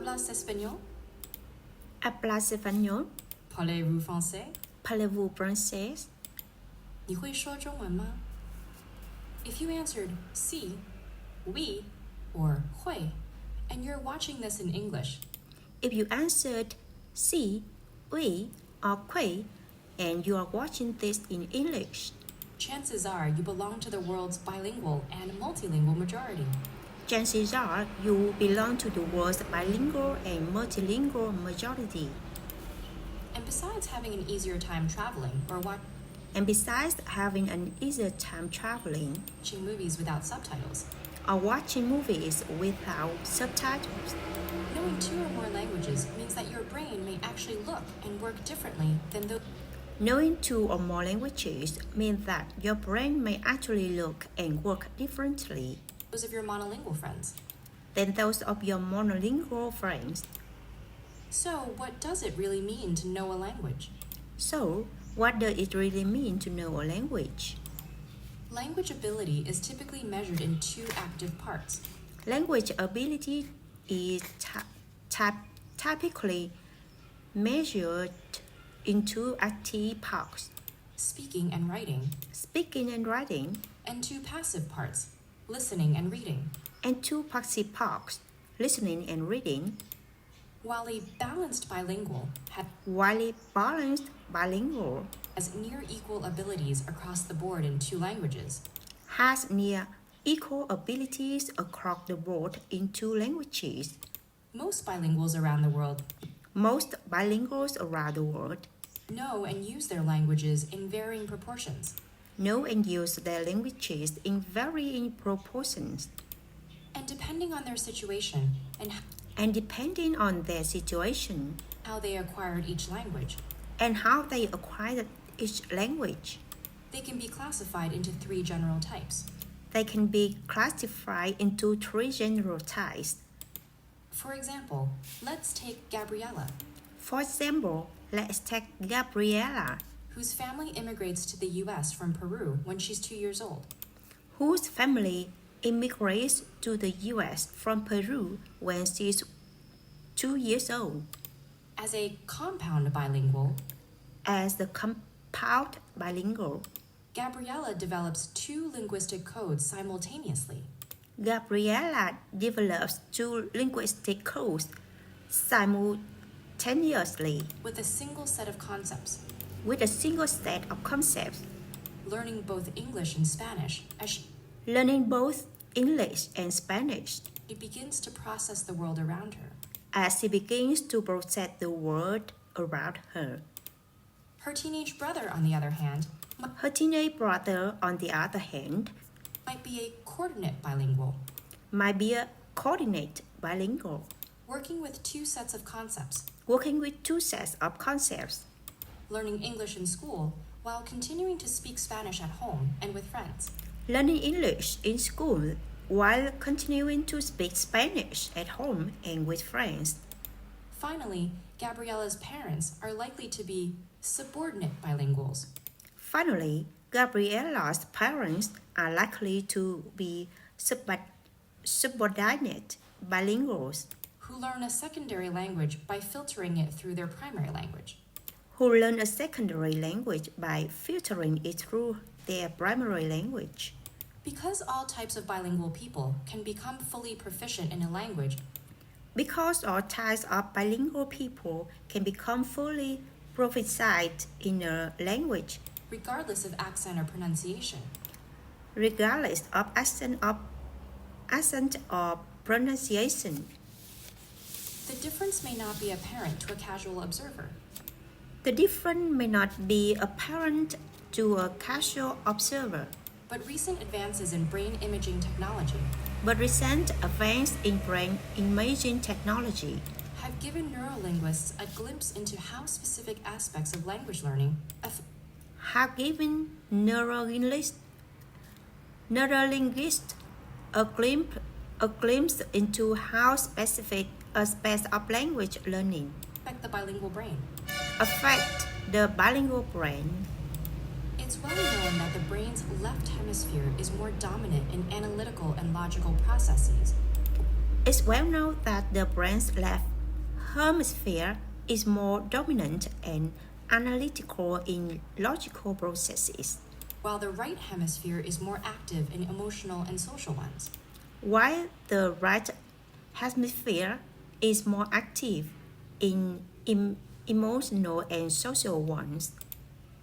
Hablas español? Hablas español? Parlez-vous français? Parlez-vous français? 你会说中文吗? If you answered sí, oui, or 会, and you're watching this in English, If you answered sí, oui, or que, and you are watching this in English, chances are you belong to the world's bilingual and multilingual majority. chances are you belong to the world's bilingual and multilingual majority. And besides having an easier time traveling or And besides having an easier time traveling watching movies without subtitles, or watching movies without subtitles, knowing 2 or more languages means that your brain may actually look and work differently than knowing 2 or more languages means that your brain may actually look and work differently those of your monolingual friends. than those of your monolingual friends. So, what does it really mean to know a language? So, what does it really mean to know a language? Language ability is typically measured in 2 active parts. Language ability is typically measured in 2 active parts, Speaking and writing, speaking and writing, and 2 passive parts, listening and reading. and 2 passive parts, listening and reading. While a balanced bilingual While a balanced bilingual has near equal abilities across the board in 2 languages, has near equal abilities across the board in 2 languages. most bilinguals around the world Most bilinguals around the world know and use their languages in varying proportions. know and use their languages in varying proportions, And depending on their situation and depending on their situation how they acquired each language, and how they acquired each language, they can be classified into 3 general types. they can be classified into 3 general types. For example, let's take Gabriella, For example, let's take Gabriela, whose family immigrates to the US from Peru when she's 2 years old. whose family immigrates to the US from Peru when she's 2 years old. As a compound bilingual, As the compound bilingual, Gabriella develops 2 linguistic codes simultaneously. Gabriela develops 2 linguistic codes simultaneously with a single set of concepts, with a single set of concepts, learning both English and Spanish as learning both English and Spanish she begins to process the world around her. as she begins to process the world around her. Her teenage brother, on the other hand, Her teenage brother, on the other hand, might be a coordinate bilingual, might be a coordinate bilingual, working with 2 sets of concepts, working with 2 sets of concepts, learning English in school while continuing to speak Spanish at home and with friends. learning English in school while continuing to speak Spanish at home and with friends. Finally, Gabriella's parents are likely to be subordinate bilinguals, Finally, Gabriela's parents are likely to be subordinate bilinguals who learn a secondary language by filtering it through their primary language. who learn a secondary language by filtering it through their primary language. Because all types of bilingual people can become fully proficient in a language, Because all types of bilingual people can become fully proficient in a language, regardless of accent or pronunciation, regardless of accent or pronunciation. the difference may not be apparent to a casual observer. The difference may not be apparent to a casual observer, But recent advances in brain imaging technology but recent advances in brain imaging technology have given neurolinguists a glimpse into how specific aspects of language learning have given neurolinguists a glimpse into how specific aspects of language learning affect the bilingual brain. affect the bilingual brain. It's well known that the brain's left hemisphere is more dominant in analytical and logical processes, It's well known that the brain's left hemisphere is more dominant and analytical in logical processes, while the right hemisphere is more active in emotional and social ones. while the right hemisphere is more active in emotional and social ones.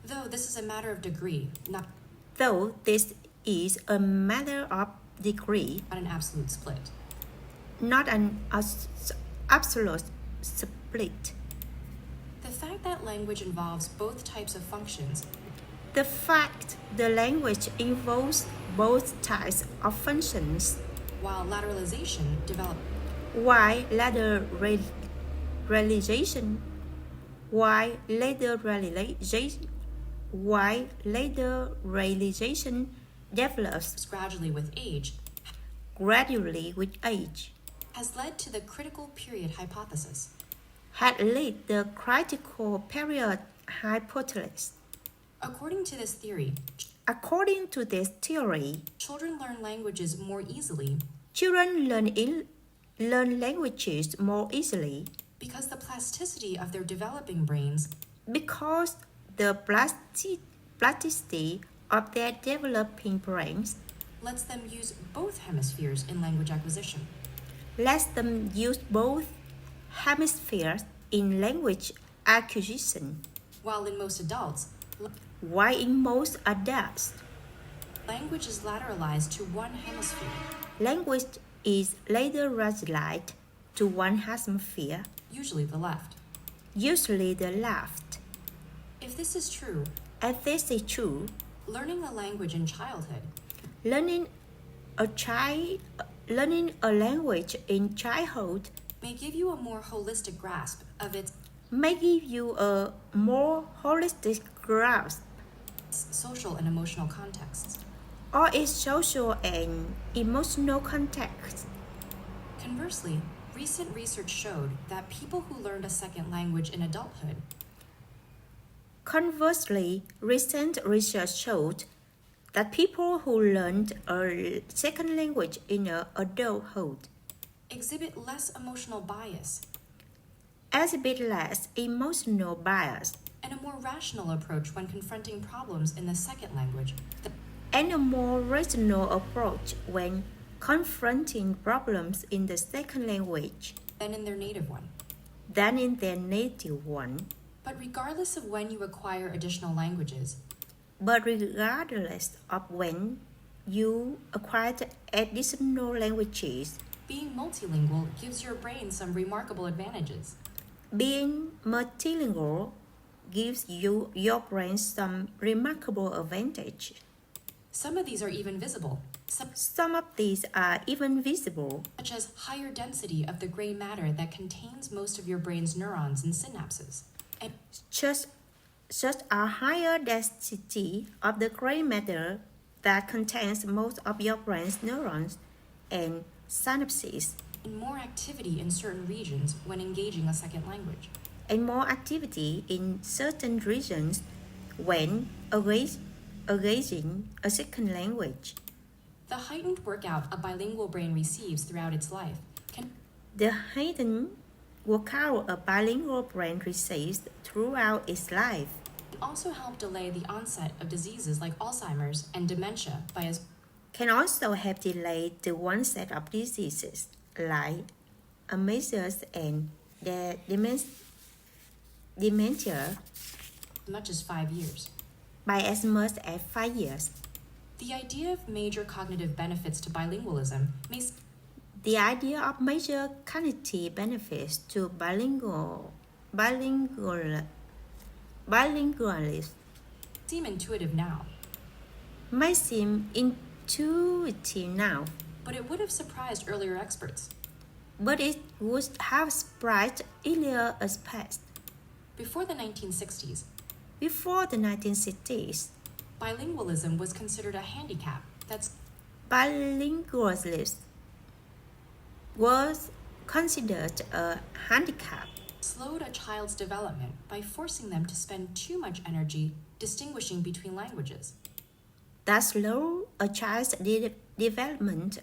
Though this is a matter of degree, not Though this is a matter of degree, an absolute split. not an absolute split. The fact that language involves both types of functions The fact the language involves both types of functions, while lateralization develops while realization, while later realization develops gradually with age gradually with age, has led to the critical period hypothesis. had led the critical period hypothesis. According to this theory, According to this theory, children learn languages more easily children learn languages more easily because the plasticity of their developing brains because the plasticity of their developing brains lets them use both hemispheres in language acquisition. lets them use both hemispheres in language acquisition, While in most adults, while in most adults, language is lateralized to one hemisphere, language is later rationalized to one hemisphere, usually the left. usually the left. If this is true, As this is true, learning a language in childhood learning a language in childhood may give you a more holistic grasp of its may give you a more holistic grasp social and emotional contexts. of its social and emotional context. Conversely, recent research showed that people who learned a second language in adulthood Conversely, recent research showed that people who learned a second language in adulthood exhibit less emotional bias exhibit less emotional bias and a more rational approach when confronting problems in the second language and a more rational approach when confronting problems in the second language than in their native one. than in their native one. But regardless of when you acquire additional languages, But regardless of when you acquire additional languages, being multilingual gives your brain some remarkable advantages. being multilingual gives your brain some remarkable advantage. Some of these are even visible, Some of these are even visible, such as higher density of the gray matter that contains most of your brain's neurons and synapses, and such a higher density of the gray matter that contains most of your brain's neurons and synapses, more activity in certain regions when engaging a second language. and more activity in certain regions when engaging a second language. The heightened workout a bilingual brain receives throughout its life can The heightened workout a bilingual brain receives throughout its life also help delay the onset of diseases like Alzheimer's and dementia by as can also help delay the onset of diseases like Alzheimer's and the dementia much as 5 years. by as much as 5 years. The idea of major cognitive benefits to bilingualism may The idea of major cognitive benefits to bilingualism seem intuitive now, may seem intuitive now, but it would have surprised earlier experts. but it would have surprised earlier experts. Before the 1960s, Before the 1960s, bilingualism was considered a handicap that's bilingualism was considered a handicap slowed a child's development by forcing them to spend too much energy distinguishing between languages. that slowed a child's development